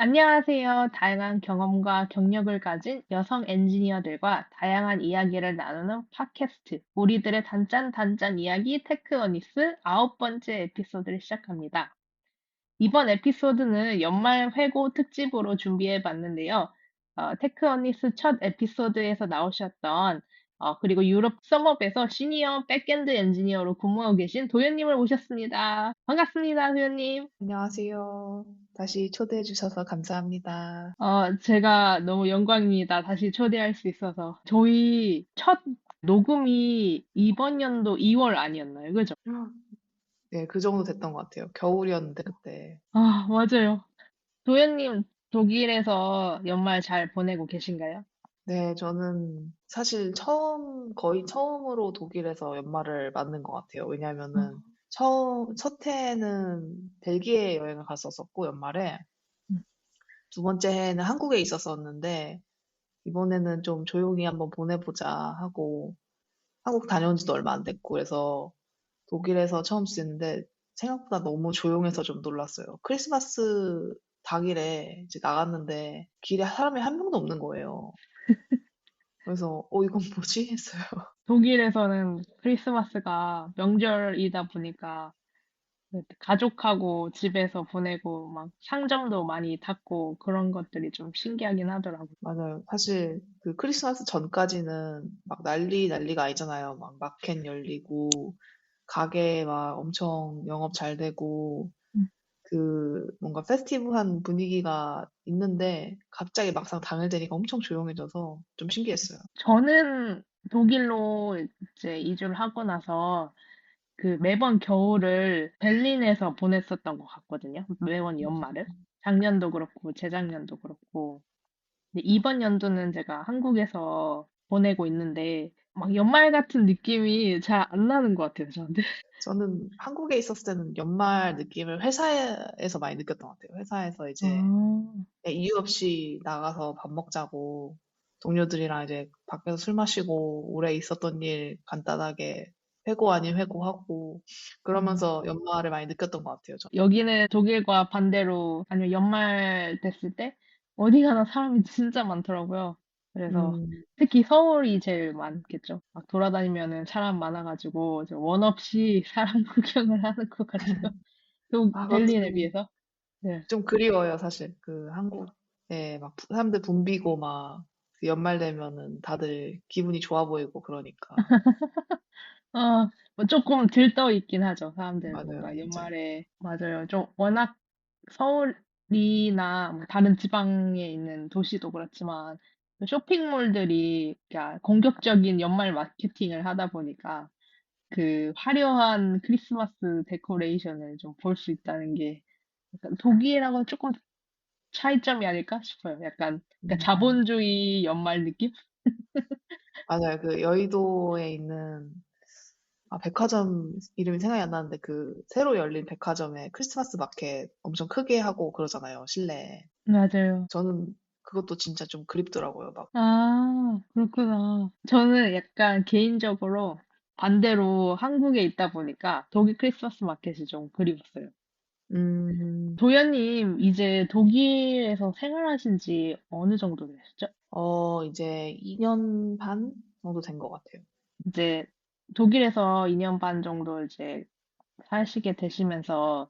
안녕하세요. 다양한 경험과 경력을 가진 여성 엔지니어들과 다양한 이야기를 나누는 팟캐스트, 우리들의 단짠단짠 이야기 테크어니스 9번째 에피소드를 시작합니다. 이번 에피소드는 연말 회고 특집으로 준비해 봤는데요. 테크어니스 첫 에피소드에서 나오셨던 그리고 유럽 썸업에서 시니어 백엔드 엔지니어로 근무하고 계신 도현님을 모셨습니다. 반갑습니다, 도현님. 안녕하세요. 다시 초대해 주셔서 감사합니다. 제가 너무 영광입니다. 다시 초대할 수 있어서. 저희 첫 녹음이 이번 연도 2월 아니었나요? 그죠? 네, 그 정도 됐던 것 같아요. 겨울이었는데 그때. 아, 맞아요. 도현님, 독일에서 연말 잘 보내고 계신가요? 네, 저는 사실 거의 처음으로 독일에서 연말을 맞는 것 같아요. 어, 왜냐면은 첫 해에는 벨기에 여행을 갔었었고, 연말에. 음. 두 번째 해에는 한국에 있었었는데, 이번에는 좀 조용히 한번 보내보자 하고, 한국 다녀온 지도 얼마 안 됐고, 그래서 독일에서 처음 쓰는데 생각보다 너무 조용해서 좀 놀랐어요. 크리스마스 당일에 이제 나갔는데 길에 사람이 한 명도 없는 거예요. 그래서 이건 뭐지? 했어요. 독일에서는 크리스마스가 명절이다 보니까 가족하고 집에서 보내고 막 상점도 많이 닫고 그런 것들이 좀 신기하긴 하더라고요. 맞아요. 사실 그 크리스마스 전까지는 막 난리가 아니잖아요. 막 마켓 열리고 가게 막 엄청 영업 잘 되고 그 뭔가 페스티브한 분위기가 있는데 갑자기 막상 당일 되니까 엄청 조용해져서 좀 신기했어요. 저는 독일로 이제 이주를 하고 나서 그 매번 겨울을 베를린에서 보냈었던 것 같거든요. 매번 연말을. 작년도 그렇고, 재작년도 그렇고. 근데 이번 연도는 제가 한국에서 보내고 있는데, 막 연말 같은 느낌이 잘 안 나는 것 같아요, 저한테. 저는 한국에 있었을 때는 연말 느낌을 회사에서 많이 느꼈던 것 같아요. 회사에서 이제 아, 이유 없이 나가서 밥 먹자고 동료들이랑 이제 밖에서 술 마시고 오래 있었던 일 간단하게 회고 아닌 회고하고 음. 그러면서 연말을 많이 느꼈던 것 같아요. 여기는 독일과 반대로, 아니면 연말 됐을 때, 어디 가나 사람이 진짜 많더라고요. 그래서 음, 특히 서울이 제일 많겠죠. 막 돌아다니면은 사람 많아가지고, 원 없이 사람 구경을 하는 것 같아요. 또 그것도 베를린에 비해서. 네. 좀 그리워요, 사실. 그 한국에 막 사람들 붐비고 막그 연말 되면은 다들 기분이 좋아 보이고 그러니까. 뭐 조금 들떠 있긴 하죠. 사람들 맞아요, 뭔가 진짜. 연말에, 맞아요. 좀 워낙 서울이나 뭐 다른 지방에 있는 도시도 그렇지만, 그 쇼핑몰들이 그러니까 공격적인 연말 마케팅을 하다 보니까 그 화려한 크리스마스 데코레이션을 좀 볼 수 있다는 게 약간 독일하고는 조금 차이점이 아닐까 싶어요. 약간 그러니까 음. 자본주의 연말 느낌? 맞아요. 그 여의도에 있는 백화점 이름이 생각이 안 나는데 그 새로 열린 백화점에 크리스마스 마켓 엄청 크게 하고 그러잖아요, 실내에. 맞아요. 저는 그것도 진짜 좀 그립더라고요, 막. 아, 그렇구나. 저는 약간 개인적으로 반대로 한국에 있다 보니까 독일 크리스마스 마켓이 좀 그리웠어요. 음, 도현님, 이제 독일에서 생활하신 지 어느 정도 되셨죠? 이제 2년 반 정도 된 것 같아요. 이제 독일에서 2년 반 정도 이제 사시게 되시면서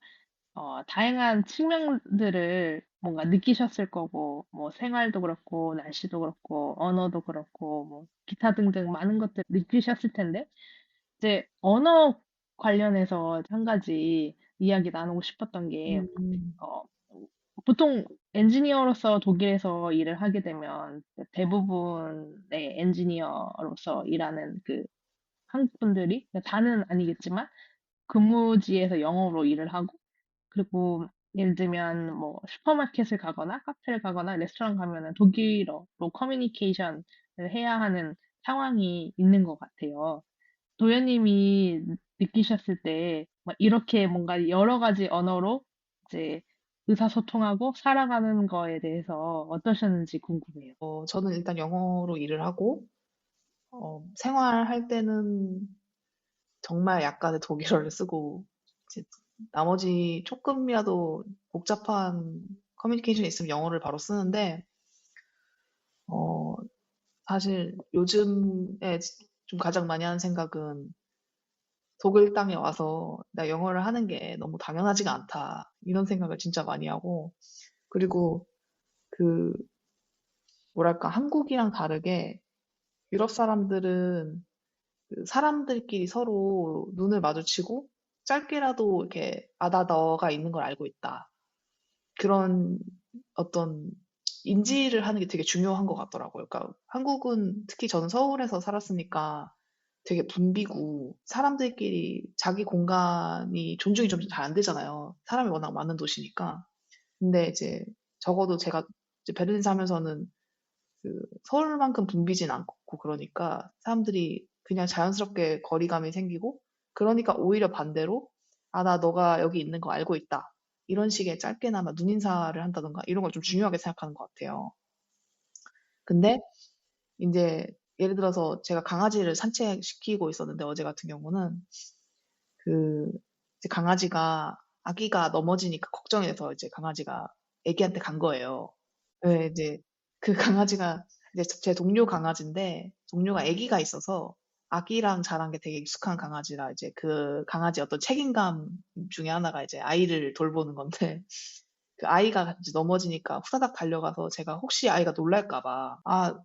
다양한 측면들을 뭔가 느끼셨을 거고, 뭐 생활도 그렇고, 날씨도 그렇고, 언어도 그렇고, 뭐 기타 등등 많은 것들 느끼셨을 텐데, 이제 언어 관련해서 한 가지 이야기 나누고 싶었던 게, 음, 어, 보통 엔지니어로서 독일에서 일을 하게 되면 대부분의 엔지니어로서 일하는 그 한국 분들이, 다는 아니겠지만, 근무지에서 영어로 일을 하고, 그리고 예를 들면 뭐 슈퍼마켓을 가거나 카페를 가거나 레스토랑 가면은 독일어로 커뮤니케이션을 해야 하는 상황이 있는 것 같아요. 도현님이 느끼셨을 때 막 이렇게 뭔가 여러 가지 언어로 이제 의사소통하고 살아가는 거에 대해서 어떠셨는지 궁금해요. 저는 일단 영어로 일을 하고, 생활할 때는 정말 약간의 독일어를 쓰고, 이제 나머지 조금이라도 복잡한 커뮤니케이션이 있으면 영어를 바로 쓰는데, 어, 사실 요즘에 좀 가장 많이 하는 생각은 독일 땅에 와서 나 영어를 하는 게 너무 당연하지가 않다. 이런 생각을 진짜 많이 하고, 그리고 그, 뭐랄까, 한국이랑 다르게 유럽 사람들은 그 사람들끼리 서로 눈을 마주치고 짧게라도 이렇게, 아, 나 너가 있는 걸 알고 있다. 그런 어떤 인지를 하는 게 되게 중요한 것 같더라고요. 그러니까 한국은 특히 저는 서울에서 살았으니까 되게 붐비고 사람들끼리 자기 공간이 존중이 좀 잘 안 되잖아요. 사람이 워낙 많은 도시니까. 근데 이제 적어도 제가 이제 베를린 살면서는 그 서울만큼 붐비진 않고 그러니까 사람들이 그냥 자연스럽게 거리감이 생기고 그러니까 오히려 반대로 아, 나 너가 여기 있는 거 알고 있다. 이런 식의 짧게나마 눈인사를 한다던가 이런 걸 좀 중요하게 생각하는 것 같아요. 근데 이제 예를 들어서 제가 강아지를 산책시키고 있었는데 어제 같은 경우는 그 이제 강아지가 아기가 넘어지니까 걱정이 돼서 이제 강아지가 애기한테 간 거예요. 네, 이제 그 강아지가 이제 제 동료 강아지인데 동료가 아기가 있어서 아기랑 자란 게 되게 익숙한 강아지라 이제 그 강아지 어떤 책임감 중에 하나가 이제 아이를 돌보는 건데 그 아이가 이제 넘어지니까 후다닥 달려가서 제가 혹시 아이가 놀랄까 봐 아,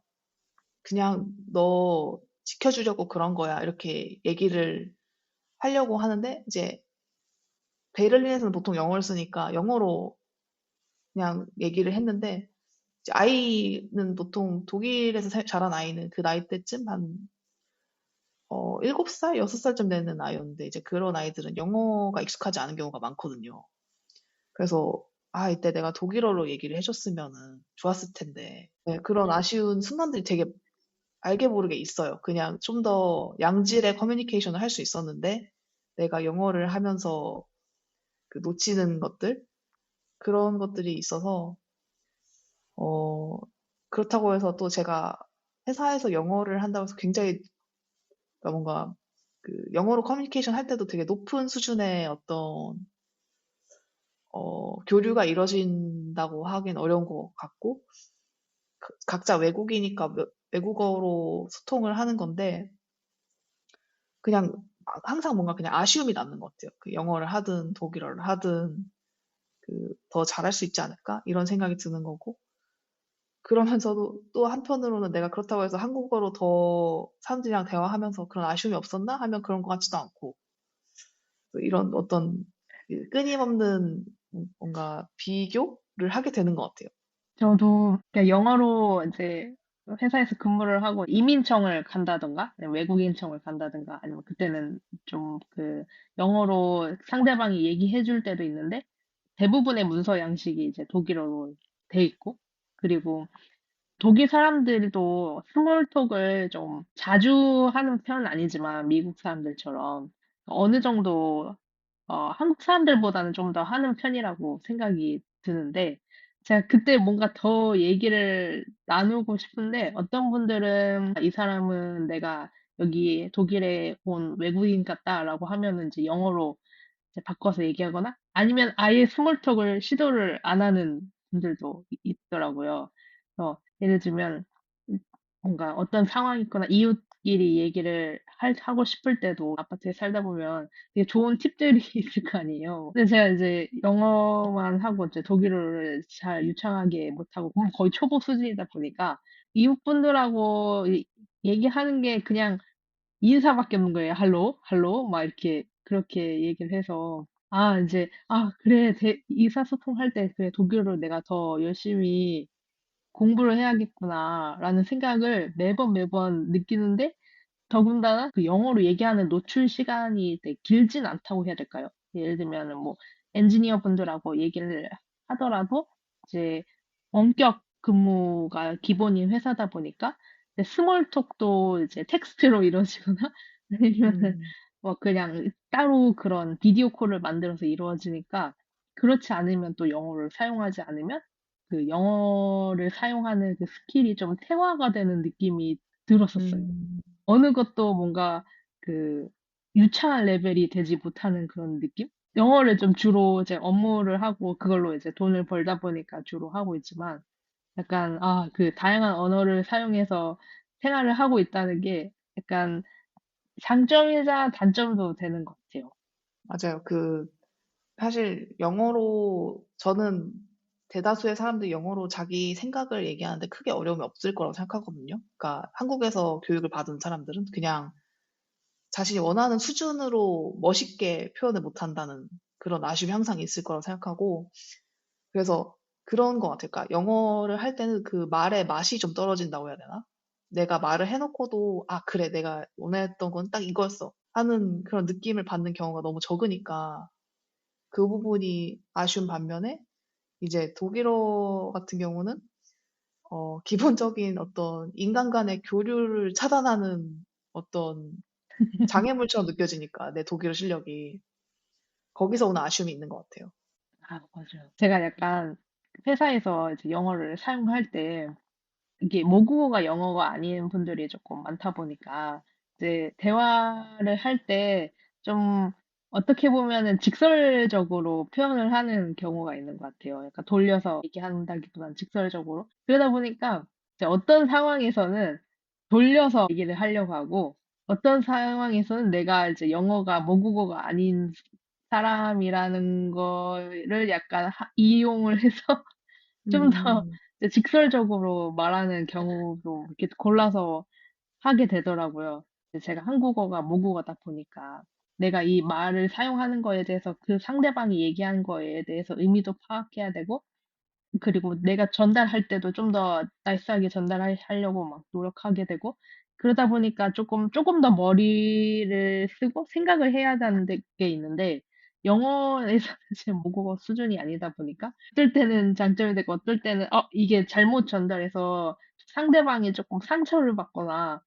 그냥 너 지켜주려고 그런 거야 이렇게 얘기를 하려고 하는데 이제 베를린에서는 보통 영어를 쓰니까 영어로 그냥 얘기를 했는데 이제 아이는 보통 독일에서 자란 아이는 그 나이 때쯤 한 7살, 6살쯤 되는 아이였는데 이제 그런 아이들은 영어가 익숙하지 않은 경우가 많거든요. 그래서 아, 이때 내가 독일어로 얘기를 해줬으면은 좋았을 텐데. 네, 그런 아쉬운 순간들이 되게 알게 모르게 있어요. 그냥 좀 더 양질의 커뮤니케이션을 할 수 있었는데 내가 영어를 하면서 그 놓치는 것들 그런 것들이 있어서 어, 그렇다고 해서 또 제가 회사에서 영어를 한다고 해서 굉장히 그러니까 뭔가 그 영어로 커뮤니케이션 할 때도 되게 높은 수준의 어떤 교류가 이루어진다고 하긴 어려운 것 같고 각자 외국이니까 외국어로 소통을 하는 건데 그냥 항상 뭔가 그냥 아쉬움이 남는 것 같아요. 그 영어를 하든 독일어를 하든 그 더 잘할 수 있지 않을까 이런 생각이 드는 거고 그러면서도 또 한편으로는 내가 그렇다고 해서 한국어로 더 사람들이랑 대화하면서 그런 아쉬움이 없었나 하면 그런 것 같지도 않고 또 이런 어떤 그 끊임없는 뭔가 비교를 하게 되는 것 같아요. 저도 그냥 영어로 이제 회사에서 근무를 하고 이민청을 간다던가 아니면 외국인청을 간다던가 아니면 그때는 좀 그 영어로 상대방이 얘기해 줄 때도 있는데 대부분의 문서 양식이 이제 독일어로 돼 있고 그리고 독일 사람들도 스몰톡을 좀 자주 하는 편은 아니지만 미국 사람들처럼 어느 정도 한국 사람들보다는 좀 더 하는 편이라고 생각이 드는데 제가 그때 뭔가 더 얘기를 나누고 싶은데 어떤 분들은 이 사람은 내가 여기 독일에 온 외국인 같다라고 하면은 이제 영어로 이제 바꿔서 얘기하거나 아니면 아예 스몰톡을 시도를 안 하는 분들도 있더라고요. 예를 들면 뭔가 어떤 상황이 있거나 이웃끼리 얘기를 하고 싶을 때도 아파트에 살다 보면 되게 좋은 팁들이 있을 거 아니에요. 근데 제가 이제 영어만 하고 이제 독일어를 잘 유창하게 못하고 거의 초보 수준이다 보니까 이웃분들하고 얘기하는 게 그냥 인사밖에 없는 거예요. 할로, 할로, 막 이렇게 그렇게 얘기를 해서 아 이제 아 그래 의사소통할 때 그래 독일어를 내가 더 열심히 공부를 해야겠구나라는 생각을 매번 매번 느끼는데 더군다나 그 영어로 얘기하는 노출 시간이 되게 길진 않다고 해야 될까요? 예를 들면은 뭐 엔지니어 분들하고 얘기를 하더라도 이제 원격 근무가 기본인 회사다 보니까 이제 스몰 톡도 이제 텍스트로 이루어지거나 아니면은 음, 뭐 그냥 따로 그런 비디오 콜을 만들어서 이루어지니까 그렇지 않으면 또 영어를 사용하지 않으면 그 영어를 사용하는 그 스킬이 좀 퇴화가 되는 느낌이 들었었어요. 음, 어느 것도 뭔가 그 유창한 레벨이 되지 못하는 그런 느낌? 영어를 좀 주로 이제 업무를 하고 그걸로 이제 돈을 벌다 보니까 주로 하고 있지만 약간, 그 다양한 언어를 사용해서 생활을 하고 있다는 게 약간 장점이자 단점도 되는 것 같아요. 맞아요. 사실 영어로, 저는 대다수의 사람들이 영어로 자기 생각을 얘기하는데 크게 어려움이 없을 거라고 생각하거든요. 그러니까 한국에서 교육을 받은 사람들은 그냥 자신이 원하는 수준으로 멋있게 표현을 못한다는 그런 아쉬움이 항상 있을 거라고 생각하고, 그래서 그런 것 같아요. 그러니까 영어를 할 때는 그 말의 맛이 좀 떨어진다고 해야 되나? 내가 말을 해놓고도, 아, 그래, 내가 원했던 건 딱 이거였어 하는 그런 느낌을 받는 경우가 너무 적으니까 그 부분이 아쉬운 반면에, 이제 독일어 같은 경우는 기본적인 어떤 인간 간의 교류를 차단하는 어떤 장애물처럼 느껴지니까 내 독일어 실력이, 거기서 오는 아쉬움이 있는 것 같아요. 맞아요. 제가 약간 회사에서 이제 영어를 사용할 때 이게 모국어가 영어가 아닌 분들이 조금 많다 보니까 이제 대화를 할 때 좀 어떻게 보면은 직설적으로 표현을 하는 경우가 있는 것 같아요. 약간 돌려서 얘기한다기보다는 직설적으로. 그러다 보니까 이제 어떤 상황에서는 돌려서 얘기를 하려고 하고 어떤 상황에서는 내가 이제 영어가 모국어가 아닌 사람이라는 거를 약간 이용을 해서 좀 더 음, 직설적으로 말하는 경우도 이렇게 골라서 하게 되더라고요. 제가 한국어가 모국어다 보니까 내가 이 말을 사용하는 거에 대해서 그 상대방이 얘기한 거에 대해서 의미도 파악해야 되고 그리고 내가 전달할 때도 좀 더 나이스하게 전달하려고 막 노력하게 되고 그러다 보니까 조금 더 머리를 쓰고 생각을 해야 하는 게 있는데 영어에서는 지금 모국어 수준이 아니다 보니까 어떨 때는 장점이 되고 어떨 때는 이게 잘못 전달해서 상대방이 조금 상처를 받거나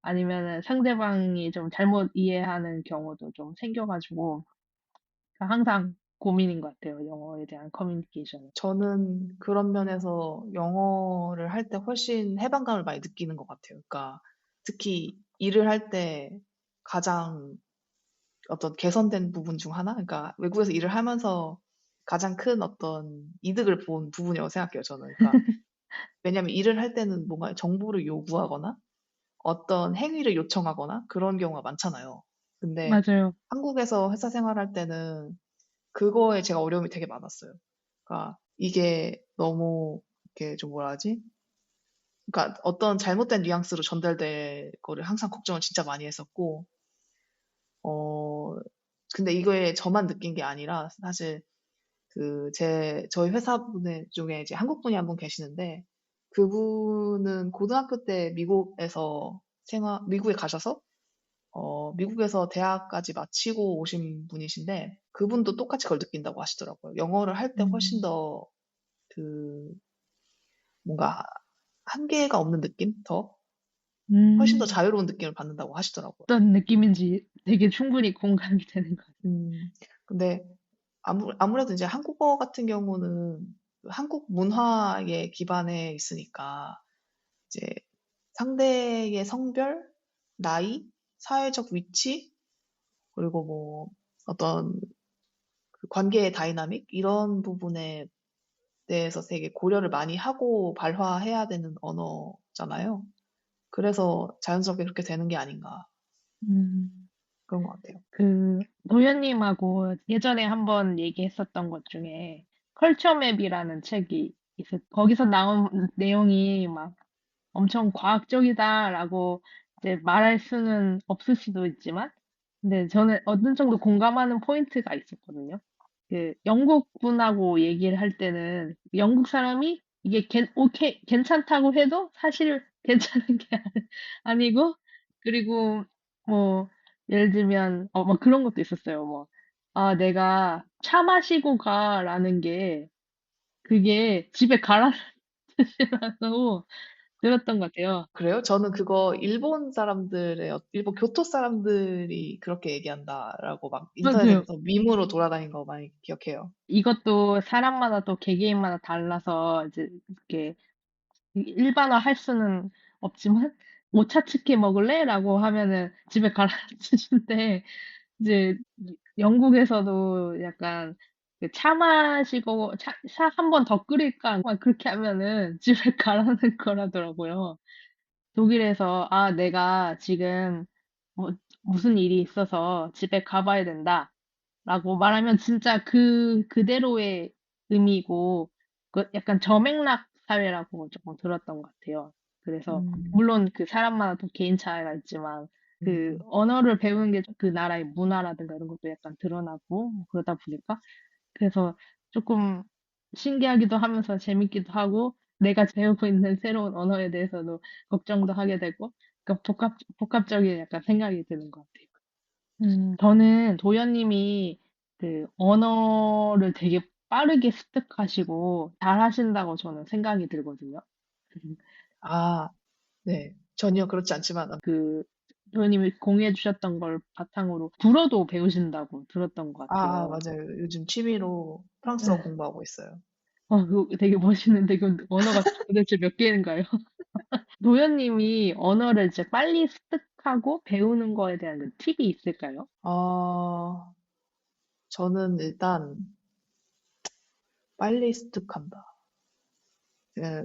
아니면은 상대방이 좀 잘못 이해하는 경우도 좀 생겨가지고 항상 고민인 것 같아요. 영어에 대한 커뮤니케이션은. 저는 그런 면에서 영어를 할 때 훨씬 해방감을 많이 느끼는 것 같아요. 그러니까 특히 일을 할 때 가장 어떤 개선된 부분 중 하나? 그러니까 외국에서 일을 하면서 가장 큰 어떤 이득을 본 부분이라고 생각해요, 저는. 그러니까 왜냐하면 일을 할 때는 뭔가 정보를 요구하거나 어떤 행위를 요청하거나 그런 경우가 많잖아요. 근데 맞아요. 한국에서 회사 생활할 때는 그거에 제가 어려움이 되게 많았어요. 그러니까 이게 너무 이렇게 좀 뭐라 하지? 그러니까 어떤 잘못된 뉘앙스로 전달될 거를 항상 걱정을 진짜 많이 했었고, 어, 근데 이거에 저만 느낀 게 아니라 사실 저희 회사분의 중에 이제 한국 분이 한 분 계시는데, 그분은 고등학교 때 미국에 가셔서 미국에서 대학까지 마치고 오신 분이신데, 그분도 똑같이 그걸 느낀다고 하시더라고요. 영어를 할 때 훨씬 음. 더 그, 뭔가 한계가 없는 느낌? 훨씬 더 음. 자유로운 느낌을 받는다고 하시더라고요. 어떤 느낌인지 되게 충분히 공감이 되는 것 같아요. 음, 근데 아무래도 이제 한국어 같은 경우는 한국 문화에 기반해 있으니까 이제 상대의 성별, 나이, 사회적 위치, 그리고 뭐 어떤 그 관계의 다이나믹 이런 부분에 대해서 되게 고려를 많이 하고 발화해야 되는 언어잖아요. 그래서 자연스럽게 그렇게 되는 게 아닌가 음. 그런 것 같아요. 도현님하고 예전에 한번 얘기했었던 것 중에 컬처 맵이라는 책이 거기서 나온 내용이 막 엄청 과학적이다라고 이제 말할 수는 없을 수도 있지만, 근데 저는 어느 정도 공감하는 포인트가 있었거든요. 영국 분하고 얘기를 할 때는 영국 사람이 이게 오케이, 괜찮다고 해도 사실 괜찮은 게 아니고, 그리고 뭐, 예를 들면, 뭐 그런 것도 있었어요. 뭐, 내가 차 마시고 가라는 게, 그게 집에 가라는 뜻이라고 들었던 것 같아요. 그래요? 저는 그거 일본 교토 사람들이 그렇게 얘기한다라고 막 맞아요. 인터넷에서 밈으로 돌아다닌 거 많이 기억해요. 이것도 사람마다 또 개개인마다 달라서 이제 이렇게 일반화 할 수는 없지만 오차츠케 먹을래? 라고 하면은 집에 가라는 뜻인데 이제 영국에서도 약간 그 차 마시고 차 한 번 더 끓일까 막 그렇게 하면은 집에 가라는 거라더라고요. 독일에서 "아 내가 지금 뭐 무슨 일이 있어서 집에 가 봐야 된다."라고 말하면 진짜 그대로의 의미고 그 약간 저맥락 사회라고 조금 들었던 것 같아요. 그래서 음, 물론 그 사람마다 또 개인 차이가 있지만 그 음. 언어를 배우는 게 그 나라의 문화라든가 이런 것도 약간 드러나고 뭐 그러다 보니까 그래서 조금 신기하기도 하면서 재밌기도 하고 내가 배우고 있는 새로운 언어에 대해서도 걱정도 하게 되고 그러니까 복합적인 약간 생각이 드는 것 같아요. 저는 도연님이 그 언어를 되게 빠르게 습득하시고 잘하신다고 저는 생각이 들거든요. 아, 네. 전혀 그렇지 않지만, 그 도연님이 공유해 주셨던 걸 바탕으로 불어도 배우신다고 들었던 것 같아요. 맞아요. 요즘 취미로 프랑스어 네. 공부하고 있어요. 그거 되게 멋있는데 그 언어가 도대체 몇 개인가요? 도연님이 언어를 이제 빨리 습득하고 배우는 거에 대한 그 팁이 있을까요? 어, 저는 일단 빨리 습득한다. 예,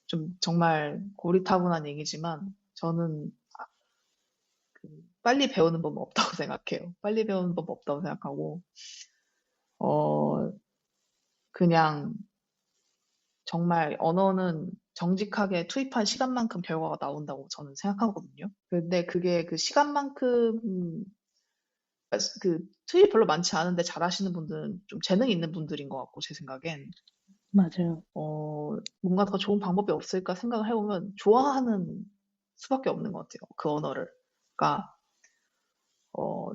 좀 정말 고리타분한 얘기지만, 저는 그 빨리 배우는 법은 없다고 생각해요. 빨리 배우는 법 없다고 생각하고, 어, 그냥 정말 언어는 정직하게 투입한 시간만큼 결과가 나온다고 저는 생각하거든요. 근데 그게 그 시간만큼 그 투입이 별로 많지 않은데 잘하시는 분들은 좀 재능 있는 분들인 것 같고 제 생각엔 맞아요. 뭔가 더 좋은 방법이 없을까 생각을 해보면 좋아하는 수밖에 없는 것 같아요. 그 언어를. 그러니까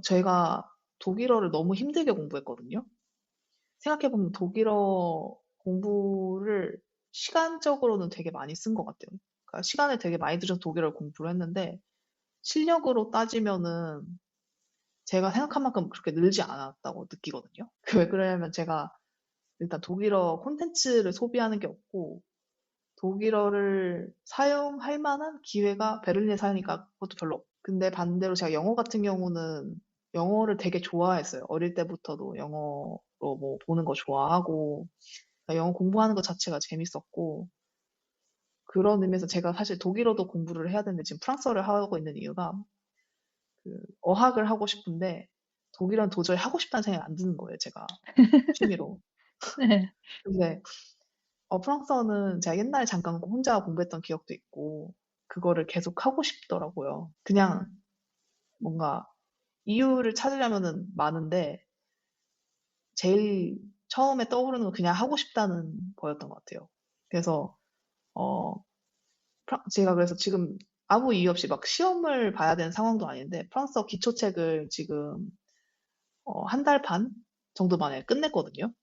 제가 독일어를 너무 힘들게 공부했거든요. 생각해보면 독일어 공부를 시간적으로는 되게 많이 쓴 것 같아요. 그러니까 시간을 되게 많이 들여서 독일어를 공부를 했는데 실력으로 따지면은 제가 생각한 만큼 그렇게 늘지 않았다고 느끼거든요. 왜 그러냐면 제가 일단 독일어 콘텐츠를 소비하는 게 없고 독일어를 사용할 만한 기회가 베를린에 사니까 그것도 별로 없고 근데 반대로 제가 영어 같은 경우는 영어를 되게 좋아했어요. 어릴 때부터도 영어로 뭐 보는 거 좋아하고 그러니까 영어 공부하는 것 자체가 재밌었고 그런 의미에서 제가 사실 독일어도 공부를 해야 되는데 지금 프랑스어를 하고 있는 이유가 그 어학을 하고 싶은데 독일어는 도저히 하고 싶다는 생각이 안 드는 거예요, 제가 취미로. 네. 근데 프랑스어는 제가 옛날에 잠깐 혼자 공부했던 기억도 있고 그거를 계속 하고 싶더라고요. 그냥 뭔가 이유를 찾으려면은 많은데 제일 처음에 떠오르는 건 그냥 하고 싶다는 거였던 것 같아요. 그래서 어, 제가 그래서 지금 아무 이유 없이 막 시험을 봐야 되는 상황도 아닌데 프랑스어 기초책을 지금 한 달 반 정도 만에 끝냈거든요.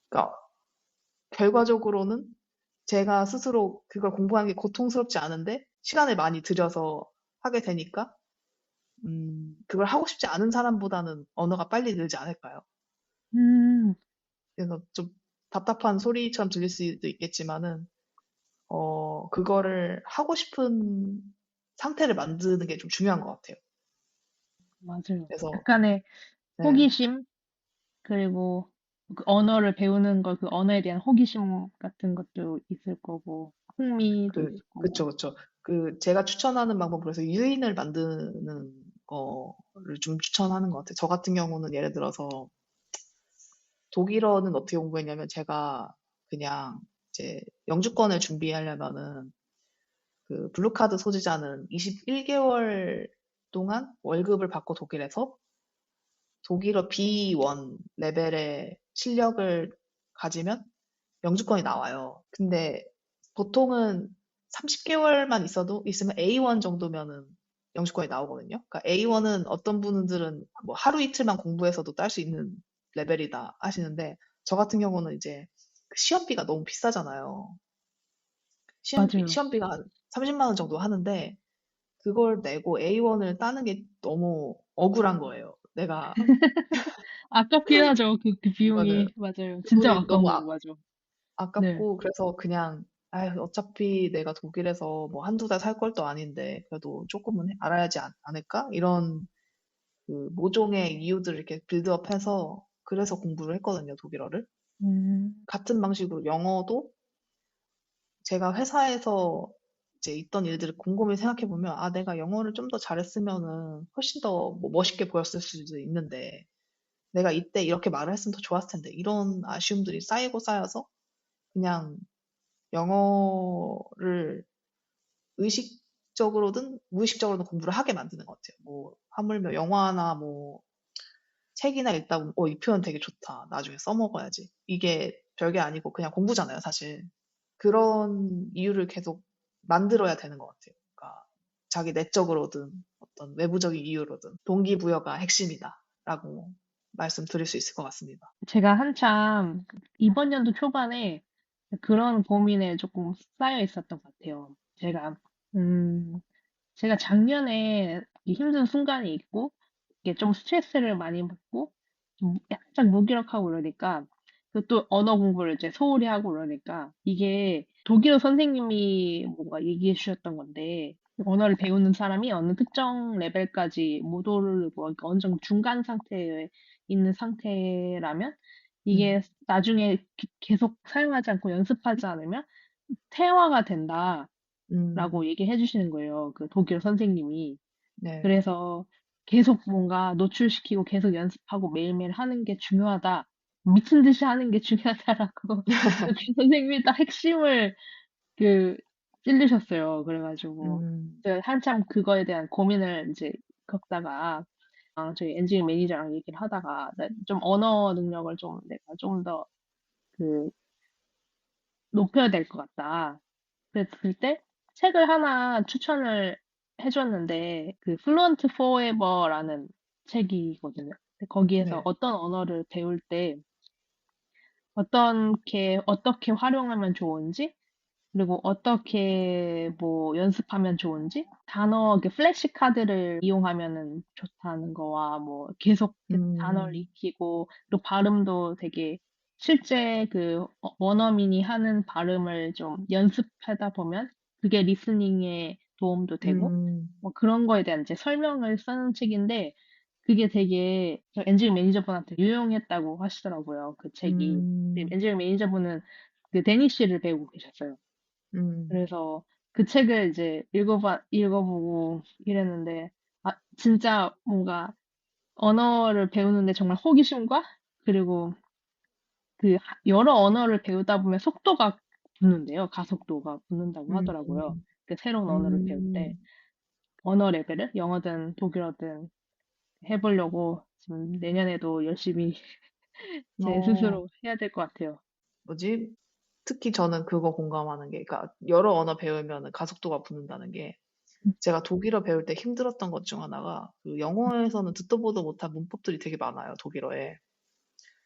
그러니까 결과적으로는 제가 스스로 그걸 공부하는 게 고통스럽지 않은데 시간을 많이 들여서 하게 되니까 그걸 하고 싶지 않은 사람보다는 언어가 빨리 늘지 않을까요? 음, 그래서 좀 답답한 소리처럼 들릴 수도 있겠지만은 그거를 하고 싶은 상태를 만드는 게 좀 중요한 것 같아요. 맞아요. 그래서 약간의 네, 호기심, 그리고 그 언어를 배우는 거, 그 언어에 대한 호기심 같은 것도 있을 거고, 흥미도 있을 그쵸, 거고. 그쵸. 제가 추천하는 방법은 그래서 유인을 만드는 거를 좀 추천하는 것 같아요. 저 같은 경우는 예를 들어서 독일어는 어떻게 공부했냐면 제가 그냥 이제 영주권을 준비하려면은 그 블루카드 소지자는 21개월 동안 월급을 받고 독일에서 독일어 B1 레벨의 실력을 가지면 영주권이 나와요. 근데 보통은 30개월만 있으면 A1 정도면은 영주권이 나오거든요. 그러니까 A1은 어떤 분들은 뭐 하루 이틀만 공부해서도 딸 수 있는 레벨이다 하시는데 저 같은 경우는 이제 그 시험비가 너무 비싸잖아요. 맞아요. 시험비가 한 30만 원 정도 하는데 그걸 내고 A1을 따는 게 너무 억울한 거예요. 내가 아깝긴 하죠. 그 맞아요. 비용이. 맞아요. 그 진짜 돈이 너무 아까운 거, 맞아. 네. 아깝고 그래서 그냥 어차피 내가 독일에서 뭐 한두 달 살 것도 아닌데 그래도 조금은 알아야지 않을까? 이런 그 모종의 이유들을 이렇게 빌드업해서 그래서 공부를 했거든요, 독일어를. 음, 같은 방식으로 영어도 제가 회사에서 이제 있던 일들을 곰곰이 생각해 보면, 아, 내가 영어를 좀 더 잘했으면은 훨씬 더 뭐 멋있게 보였을 수도 있는데, 내가 이때 이렇게 말을 했으면 더 좋았을 텐데, 이런 아쉬움들이 쌓이고 쌓여서 그냥 영어를 의식적으로든 무의식적으로든 공부를 하게 만드는 것 같아요. 뭐, 하물며 영화나 뭐, 책이나 읽다 보면, 이 표현 되게 좋다. 나중에 써먹어야지. 이게 별게 아니고 그냥 공부잖아요, 사실. 그런 이유를 계속 만들어야 되는 것 같아요. 그러니까 자기 내적으로든 어떤 외부적인 이유로든 동기부여가 핵심이다라고 말씀드릴 수 있을 것 같습니다. 제가 한참 이번 연도 초반에 그런 고민에 조금 쌓여 있었던 것 같아요. 음, 제가 작년에 힘든 순간이 있고, 이게 좀 스트레스를 많이 받고, 좀 살짝 무기력하고 그러니까, 또 언어 공부를 이제 소홀히 하고 그러니까, 이게 독일어 선생님이 뭔가 얘기해 주셨던 건데, 언어를 배우는 사람이 어느 특정 레벨까지 못 오르고, 그러니까 어느 정도 중간 상태에 있는 상태라면, 음, 이게 나중에 계속 사용하지 않고 연습하지 않으면 퇴화가 된다. 음, 라고 얘기해 주시는 거예요. 그 독일어 선생님이. 네, 그래서 계속 뭔가 노출시키고 계속 연습하고 매일매일 하는 게 중요하다. 미친 듯이 하는 게 중요하다라고 그 선생님이 딱 핵심을 그 찔르셨어요. 그래가지고 음, 제가 한참 그거에 대한 고민을 이제 겪다가 저희 엔지니어 매니저랑 얘기를 하다가 좀 언어 능력을 좀 내가 좀 더 그 높여야 될 것 같다. 그때 책을 하나 추천을 해줬는데 그 Fluent Forever라는 책이거든요. 근데 거기에서 네, 어떤 언어를 배울 때 어떻게 활용하면 좋은지 그리고 어떻게 뭐 연습하면 좋은지 단어 그 플래시 카드를 이용하면은 좋다는 거와 뭐 계속 이렇게 단어를 음, 익히고 또 발음도 되게 실제 그 원어민이 하는 발음을 좀 연습하다 보면 그게 리스닝에 도움도 되고 음, 뭐 그런 거에 대한 이제 설명을 쓰는 책인데 그게 되게 저 엔지니어 매니저분한테 유용했다고 하시더라고요. 그 책이. 음, 엔지니어 매니저분은 그 데니시를 배우고 계셨어요. 음, 그래서 그 책을 이제 읽어보고 이랬는데, 진짜 뭔가 언어를 배우는데 정말 호기심과, 그리고 여러 언어를 배우다 보면 속도가 붙는데요. 가속도가 붙는다고 음, 하더라고요. 그 새로운 언어를 배울 때. 음, 언어 레벨을 영어든 독일어든 해보려고 지금 내년에도 열심히 제 어, 스스로 해야 될 것 같아요. 뭐지? 특히 저는 그거 공감하는 게, 그러니까 여러 언어 배우면 가속도가 붙는다는 게, 제가 독일어 배울 때 힘들었던 것 중 하나가 그 영어에서는 듣도 보도 못한 문법들이 되게 많아요, 독일어에.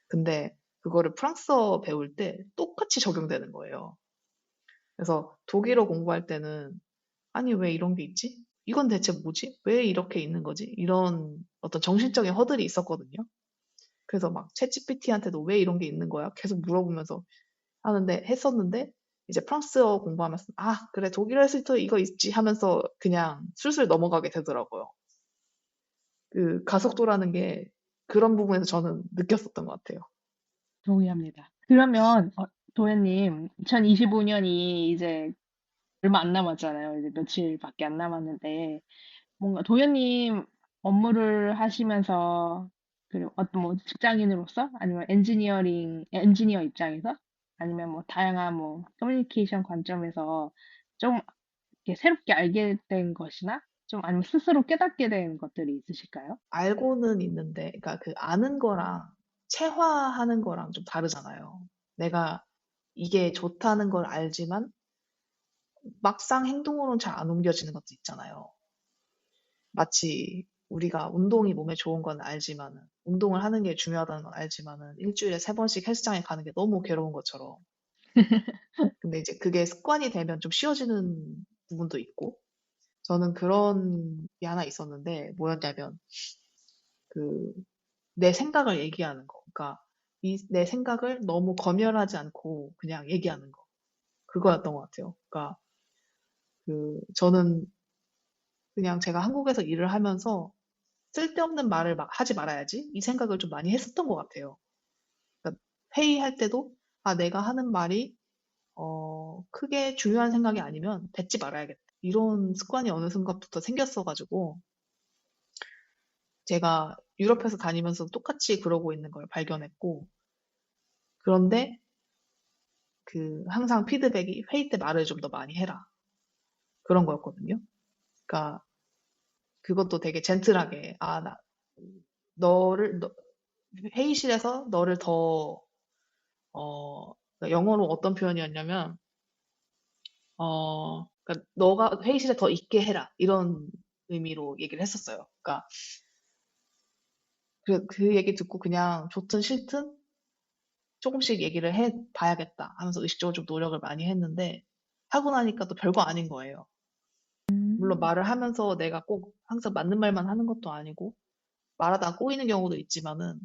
근데 그거를 프랑스어 배울 때 똑같이 적용되는 거예요. 그래서 독일어 공부할 때는 아니 왜 이런 게 있지? 이건 대체 뭐지? 왜 이렇게 있는 거지? 이런 어떤 정신적인 허들이 있었거든요. 그래서 막 챗GPT한테도 왜 이런 게 있는 거야? 계속 물어보면서 했었는데 이제 프랑스어 공부하면서 그래 독일어에서도 이거 있지 하면서 그냥 술술 넘어가게 되더라고요. 그 가속도라는 게 그런 부분에서 저는 느꼈었던 것 같아요. 동의합니다. 그러면, 도현님, 2025년이 이제 얼마 안 남았잖아요. 이제 며칠밖에 안 남았는데, 뭔가 도현님 업무를 하시면서, 그리고 어떤 뭐 직장인으로서, 아니면 엔지니어 입장에서, 아니면 뭐 다양한 뭐 커뮤니케이션 관점에서 좀 이렇게 새롭게 알게 된 것이나, 좀 아니면 스스로 깨닫게 된 것들이 있으실까요? 알고는 있는데, 그러니까 그 아는 거랑 체화하는 거랑 좀 다르잖아요. 내가 이게 좋다는 걸 알지만 막상 행동으로는 잘 안 옮겨지는 것도 있잖아요. 마치 우리가 운동이 몸에 좋은 건 알지만은, 운동을 하는 게 중요하다는 건 알지만은, 일주일에 3번씩 헬스장에 가는 게 너무 괴로운 것처럼. 근데 이제 그게 습관이 되면 좀 쉬워지는 부분도 있고, 저는 그런 게 하나 있었는데, 뭐였냐면, 그, 내 생각을 얘기하는 거. 그러니까, 내 생각을 너무 검열하지 않고 그냥 얘기하는 거. 그거였던 것 같아요. 그러니까, 저는 그냥 제가 한국에서 일을 하면서 쓸데없는 말을 막 하지 말아야지 이 생각을 좀 많이 했었던 것 같아요. 그러니까 회의할 때도 아, 내가 하는 말이 크게 중요한 생각이 아니면 뱉지 말아야겠다. 이런 습관이 어느 순간부터 생겼어가지고 제가 유럽에서 다니면서 똑같이 그러고 있는 걸 발견했고 그런데 항상 피드백이 회의 때 말을 좀 더 많이 해라. 그런 거였거든요. 그러니까 그것도 되게 젠틀하게 아, 너를 너- 회의실에서 너를 더 그러니까 영어로 어떤 표현이었냐면 그러니까 너가 회의실에 더 있게 해라 이런 의미로 얘기를 했었어요. 그러니까 그 얘기 듣고 그냥 좋든 싫든 조금씩 얘기를 해 봐야겠다 하면서 의식적으로 좀 노력을 많이 했는데 하고 나니까 또 별거 아닌 거예요. 물론 말을 하면서 내가 꼭 항상 맞는 말만 하는 것도 아니고 말하다가 꼬이는 경우도 있지만은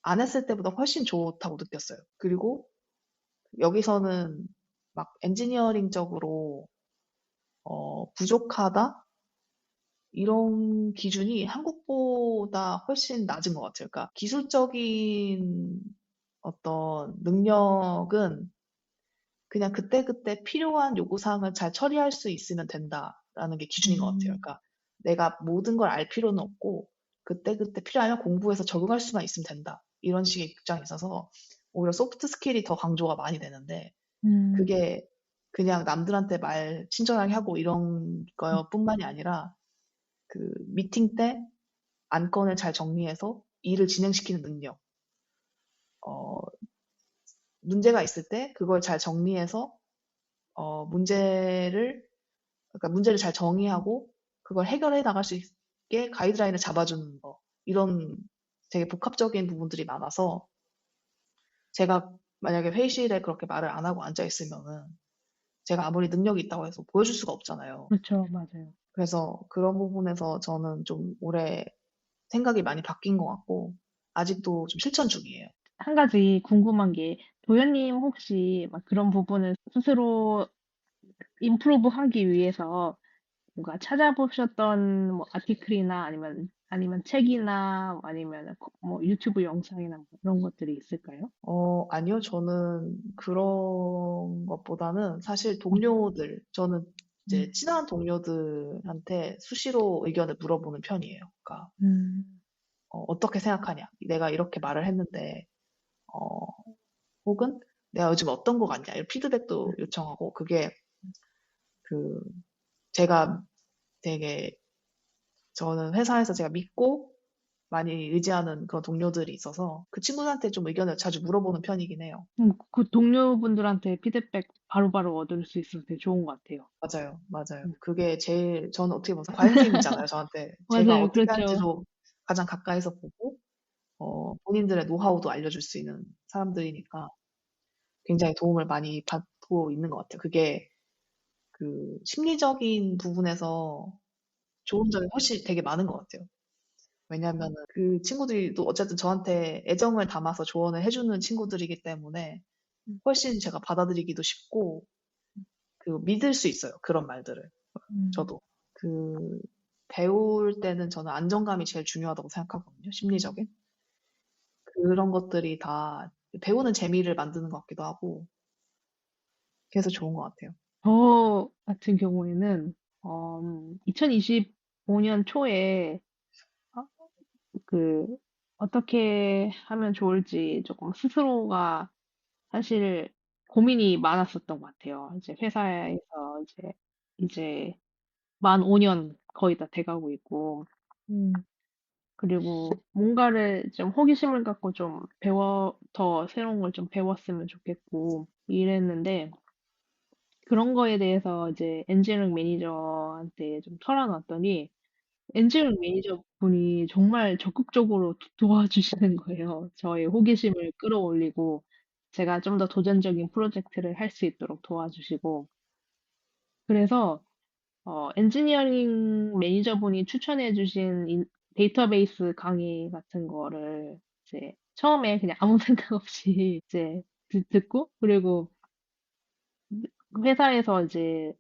안 했을 때보다 훨씬 좋다고 느꼈어요. 그리고 여기서는 막 엔지니어링적으로 부족하다? 이런 기준이 한국보다 훨씬 낮은 것 같아요. 그러니까 기술적인 어떤 능력은 그냥 그때그때 필요한 요구사항을 잘 처리할 수 있으면 된다라는 게 기준인 것 같아요. 음, 그러니까 내가 모든 걸 알 필요는 없고 그때그때 필요하면 공부해서 적응할 수만 있으면 된다. 이런 식의 입장이 있어서 오히려 소프트 스킬이 더 강조가 많이 되는데 음, 그게 그냥 남들한테 말 친절하게 하고 이런 거뿐만이 아니라 미팅 때 안건을 잘 정리해서 일을 진행시키는 능력, 어, 문제가 있을 때 그걸 잘 정리해서 그러니까 문제를 잘 정의하고 그걸 해결해 나갈 수 있게 가이드라인을 잡아주는 거. 이런 되게 복합적인 부분들이 많아서 제가 만약에 회의실에 그렇게 말을 안 하고 앉아 있으면은 제가 아무리 능력이 있다고 해서 보여줄 수가 없잖아요. 그렇죠, 맞아요. 그래서 그런 부분에서 저는 좀 올해 생각이 많이 바뀐 것 같고 아직도 좀 실천 중이에요. 한 가지 궁금한 게, 도현님 혹시 막 그런 부분을 스스로 임프로브 하기 위해서 뭔가 찾아보셨던 뭐 아티클이나 아니면 책이나 아니면 뭐 유튜브 영상이나 뭐 그런 것들이 있을까요? 아니요. 저는 그런 것보다는 사실 음, 저는 이제 음, 친한 동료들한테 수시로 의견을 물어보는 편이에요. 그러니까, 음, 어떻게 생각하냐? 내가 이렇게 말을 했는데, 어, 혹은 내가 요즘 어떤 거 같냐? 이런 피드백도 요청하고, 그게 그, 제가 되게, 저는 회사에서 제가 믿고 많이 의지하는 그런 동료들이 있어서 그 친구들한테 좀 의견을 자주 물어보는 편이긴 해요. 그 동료분들한테 피드백 바로바로 얻을 수 있어서 되게 좋은 것 같아요. 맞아요. 맞아요. 음. 그게 제일 저는 어떻게 보면 과잉주의자잖아요, 저한테. 제가 맞아요, 어떻게 그렇죠. 하는지도 가장 가까이서 보고 본인들의 노하우도 알려줄 수 있는 사람들이니까 굉장히 도움을 많이 받고 있는 것 같아요. 그게 심리적인 부분에서 좋은 점이 훨씬 되게 많은 것 같아요. 왜냐하면은 그 친구들이 또 어쨌든 저한테 애정을 담아서 조언을 해주는 친구들이기 때문에 음, 훨씬 제가 받아들이기도 쉽고 믿을 수 있어요. 그런 말들을. 음, 저도. 그, 배울 때는 저는 안정감이 제일 중요하다고 생각하거든요. 심리적인. 그런 것들이 다 배우는 재미를 만드는 것 같기도 하고, 그래서 좋은 것 같아요. 저 같은 경우에는 2025년 초에 어, 그 어떻게 하면 좋을지 조금 스스로가 사실 고민이 많았었던 것 같아요. 이제 회사에서 이제 만 5년 거의 다 돼가고 있고, 그리고 뭔가를 좀 호기심을 갖고 더 새로운 걸 좀 배웠으면 좋겠고, 이랬는데, 그런 거에 대해서 이제 엔지니어링 매니저한테 좀 털어놨더니, 엔지니어링 매니저분이 정말 적극적으로 도와주시는 거예요. 저의 호기심을 끌어올리고, 제가 좀 더 도전적인 프로젝트를 할 수 있도록 도와주시고, 그래서 엔지니어링 매니저분이 추천해주신 데이터베이스 강의 같은 거를 이제 처음에 그냥 아무 생각 없이 이제 듣고, 그리고 회사에서 이제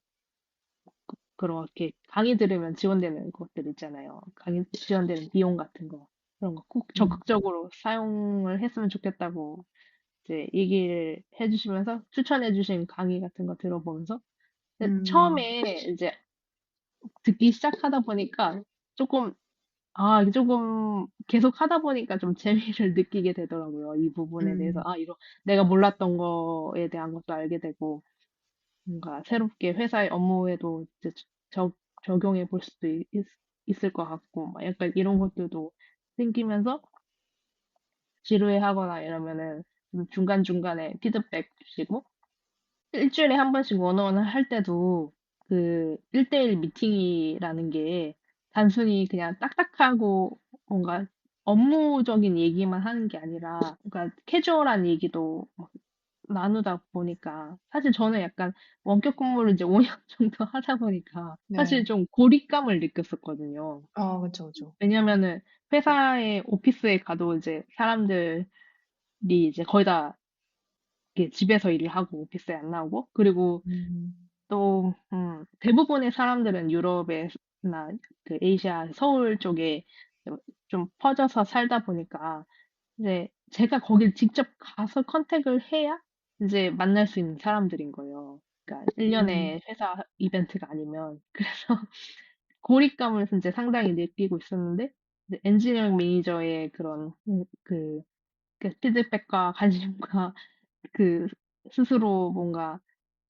그렇게 강의 들으면 지원되는 것들 있잖아요. 강의 지원되는 비용 같은 거. 그런 거 꼭 음, 적극적으로 사용을 했으면 좋겠다고 이제 얘기를 해주시면서 추천해주신 강의 같은 거 들어보면서 근데 음, 처음에 이제 듣기 시작하다 보니까 조금 이게 조금 계속 하다 보니까 좀 재미를 느끼게 되더라고요. 이 부분에 대해서. 음, 내가 몰랐던 거에 대한 것도 알게 되고, 뭔가 새롭게 회사의 업무에도 이제 적용해 볼 수도 있을 것 같고, 막 약간 이런 것들도 생기면서 지루해하거나 이러면은 좀 중간중간에 피드백 주시고, 일주일에 한 번씩 원어원을 할 때도 그 1대1 미팅이라는 게 단순히 그냥 딱딱하고 뭔가 업무적인 얘기만 하는 게 아니라, 그러니까 캐주얼한 얘기도 막 나누다 보니까, 사실 저는 약간 원격 근무를 이제 5년 정도 하다 보니까, 사실 네. 좀 고립감을 느꼈었거든요. 아, 그쵸, 그쵸. 왜냐면은 회사의 오피스에 가도 이제 사람들이 이제 거의 다 이렇게 집에서 일을 하고 오피스에 안 나오고, 그리고 음, 또, 대부분의 사람들은 유럽에나 그 아시아 서울 쪽에 좀 퍼져서 살다 보니까, 이제 제가 거길 직접 가서 컨택을 해야 이제 만날 수 있는 사람들인 거예요. 그러니까 음, 1년에 회사 이벤트가 아니면. 그래서 고립감을 이제 상당히 느끼고 있었는데, 이제 엔지니어링 매니저의 그런, 그 피드백과 관심과 그 스스로 뭔가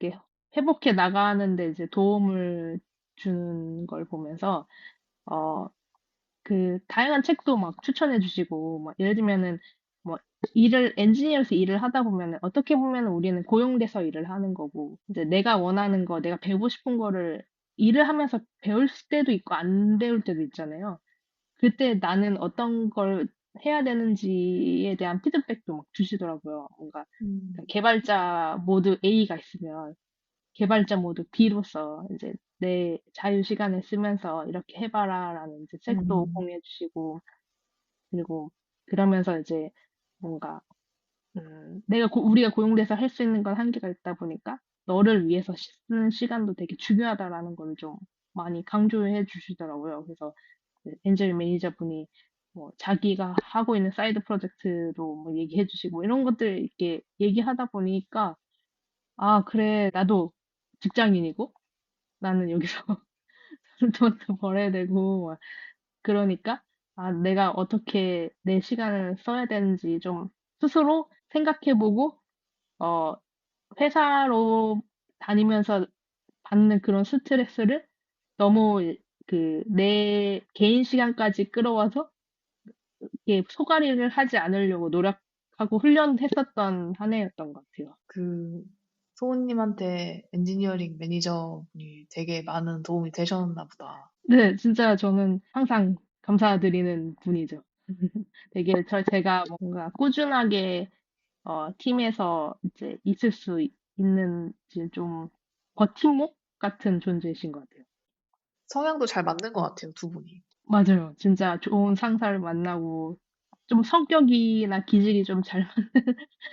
이렇게 회복해 나가는데 이제 도움을 주는 걸 보면서 어 그 다양한 책도 막 추천해 주시고 막 예를 들면은 뭐 일을 엔지니어에서 일을 하다 보면은 어떻게 보면은 우리는 고용돼서 일을 하는 거고 이제 내가 원하는 거 내가 배우고 싶은 거를 일을 하면서 배울 때도 있고 안 배울 때도 있잖아요. 그때 나는 어떤 걸 해야 되는지에 대한 피드백도 막 주시더라고요. 뭔가 음, 개발자 모드 A가 있으면 개발자 모드 B로서 이제 내 자유 시간을 쓰면서 이렇게 해봐라라는 이제 책도 음, 공유해 주시고 그리고 그러면서 이제 뭔가 우리가 고용돼서 할 수 있는 건 한계가 있다 보니까 너를 위해서 쓰는 시간도 되게 중요하다라는 걸 좀 많이 강조해 주시더라고요. 그래서 그 엔젤 매니저분이 뭐 자기가 하고 있는 사이드 프로젝트도 뭐 얘기해 주시고 이런 것들 이렇게 얘기하다 보니까 그래 나도 직장인이고 나는 여기서 돈도 벌어야 되고 막 그러니까 내가 어떻게 내 시간을 써야 되는지 좀 스스로 생각해보고 어 회사로 다니면서 받는 그런 스트레스를 너무 내 개인 시간까지 끌어와서 이렇게 소가리를 하지 않으려고 노력하고 훈련했었던 한 해였던 것 같아요. 그, 소은님한테 엔지니어링 매니저분이 되게 많은 도움이 되셨나 보다. 네, 진짜 저는 항상 감사드리는 분이죠. 되게 제가 뭔가 꾸준하게 팀에서 이제 있을 수 있는 이제 좀 버팀목 같은 존재이신 것 같아요. 성향도 잘 맞는 것 같아요, 두 분이. 맞아요. 진짜 좋은 상사를 만나고 좀 성격이나 기질이 좀 잘 맞는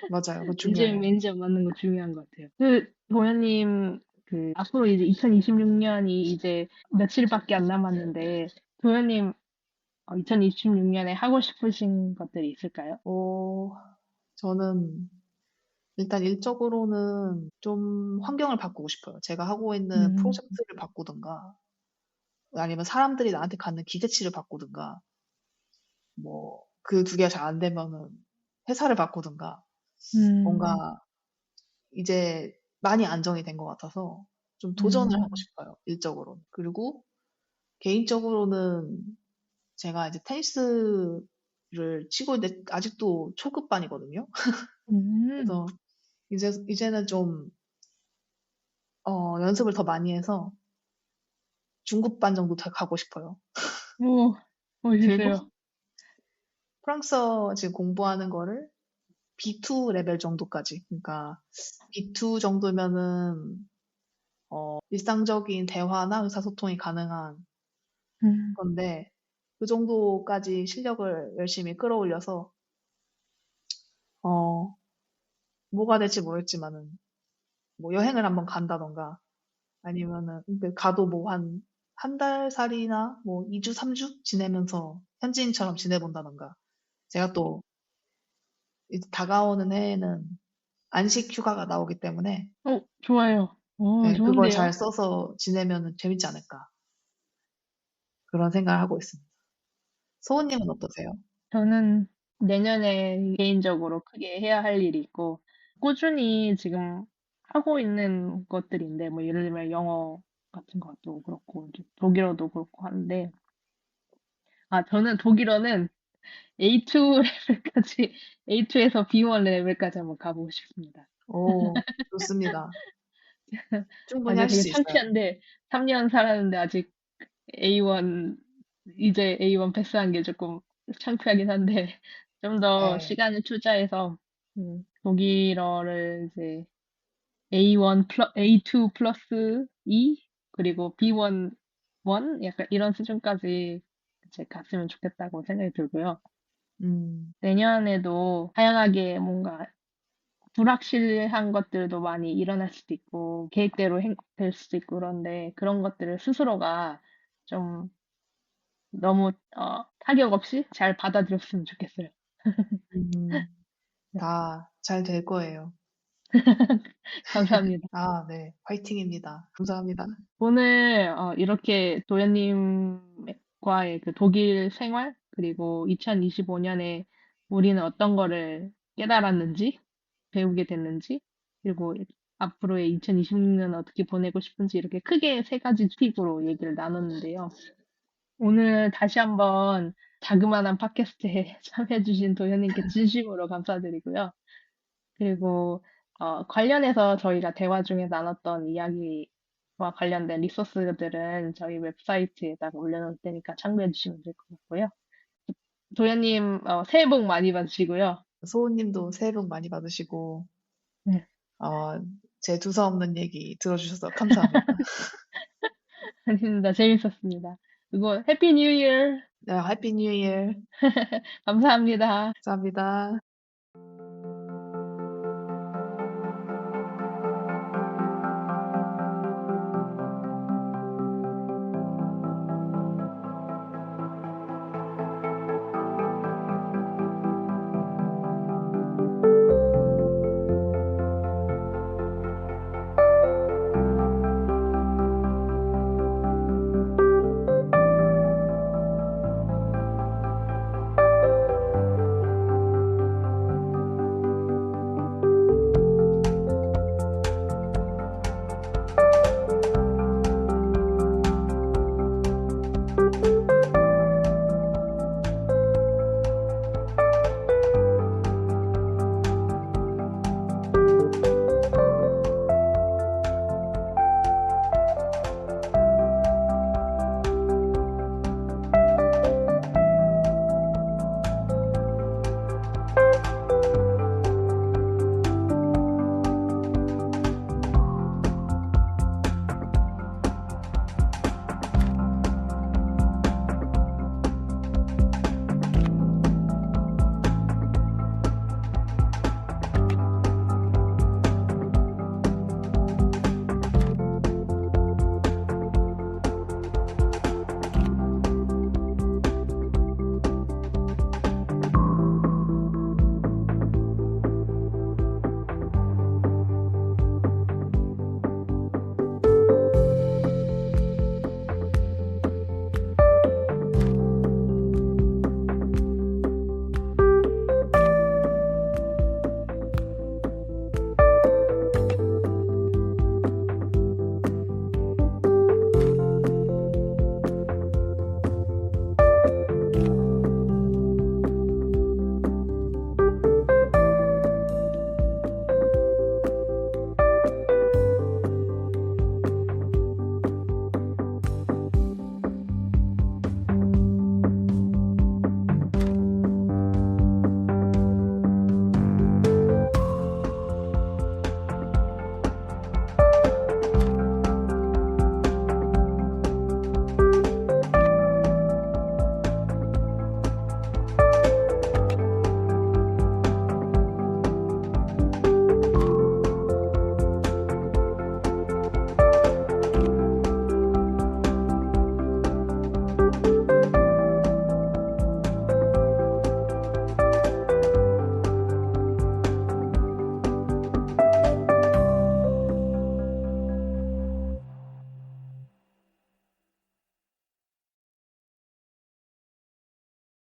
맞아요. 그거 엔지니어 중요해요. 매니저 맞는 거 중요한 것 같아요. 도현님 앞으로 이제 2026년이 이제 며칠밖에 안 남았는데 도현님 2026년에 하고 싶으신 것들이 있을까요? 어, 저는 일단 일적으로는 좀 환경을 바꾸고 싶어요. 제가 하고 있는 음, 프로젝트를 바꾸든가, 아니면 사람들이 나한테 갖는 기대치를 바꾸든가, 뭐, 그 두 개가 잘 안 되면은 회사를 바꾸든가, 음, 뭔가 이제 많이 안정이 된 것 같아서 좀 도전을 하고 음, 싶어요, 일적으로. 그리고 개인적으로는 제가 이제 테니스를 치고 있는데 아직도 초급반이거든요. 음, 그래서 이제는 좀, 연습을 더 많이 해서 중급반 정도 가고 싶어요. 오, 그리고 멋있어요. 프랑스어 지금 공부하는 거를 B2 레벨 정도까지. 그러니까 B2 정도면은 일상적인 대화나 의사소통이 가능한 음, 건데 그 정도까지 실력을 열심히 끌어올려서 어, 뭐가 될지 모르겠지만은 뭐 여행을 한번 간다던가 아니면은, 근데 가도 뭐 한 달 살이나 뭐 2주, 3주 지내면서 현지인처럼 지내본다던가. 제가 또 이제 다가오는 해에는 안식 휴가가 나오기 때문에 좋아요. 예, 그걸 좋은데요? 잘 써서 지내면은 재밌지 않을까. 그런 생각을 하고 있습니다. 소은님은 어떠세요? 저는 내년에 개인적으로 크게 해야 할 일이 있고, 꾸준히 지금 하고 있는 것들인데, 뭐 예를 들면 영어 같은 것도 그렇고, 이제 독일어도 그렇고 한데, 저는 독일어는 A2 레벨까지, A2에서 B1 레벨까지 한번 가보고 싶습니다. 오, 좋습니다. 충분히 아직 하실 되게 수 있어요. 창피한데, 3년 살았는데 아직 A1, 이제 A1 패스한 게 조금 창피하긴 한데, 좀 더 네. 시간을 투자해서, 독일어를 이제 A1 A2 플러스 2, 그리고 B1, 1? 약간 이런 수준까지 이제 갔으면 좋겠다고 생각이 들고요. 음, 내년에도 다양하게 뭔가 불확실한 것들도 많이 일어날 수도 있고, 계획대로 될 수도 있고, 그런데 그런 것들을 스스로가 좀 너무 타격 없이 잘 받아들였으면 좋겠어요. 음, 네. 다 잘 될 거예요. 감사합니다. 아, 네. 화이팅입니다. 감사합니다. 오늘 이렇게 도현님과의 그 독일 생활, 그리고 2025년에 우리는 어떤 거를 깨달았는지, 배우게 됐는지, 그리고 앞으로의 2026년 어떻게 보내고 싶은지 이렇게 크게 세 가지 픽으로 얘기를 나눴는데요. 오늘 다시 한번 자그마한 팟캐스트에 참여해주신 도현님께 진심으로 감사드리고요. 그리고 관련해서 저희가 대화 중에 나눴던 이야기와 관련된 리소스들은 저희 웹사이트에다가 올려놓을 테니까 참고해 주시면 될 것 같고요. 도현님 새해 복 많이 받으시고요. 소은님도 새해 복 많이 받으시고, 네, 어, 제 두서없는 얘기 들어주셔서 감사합니다. 아닙니다. 재밌었습니다. 그리고 해피 뉴 이어. 네, 해피 뉴 이어. 감사합니다. 감사합니다.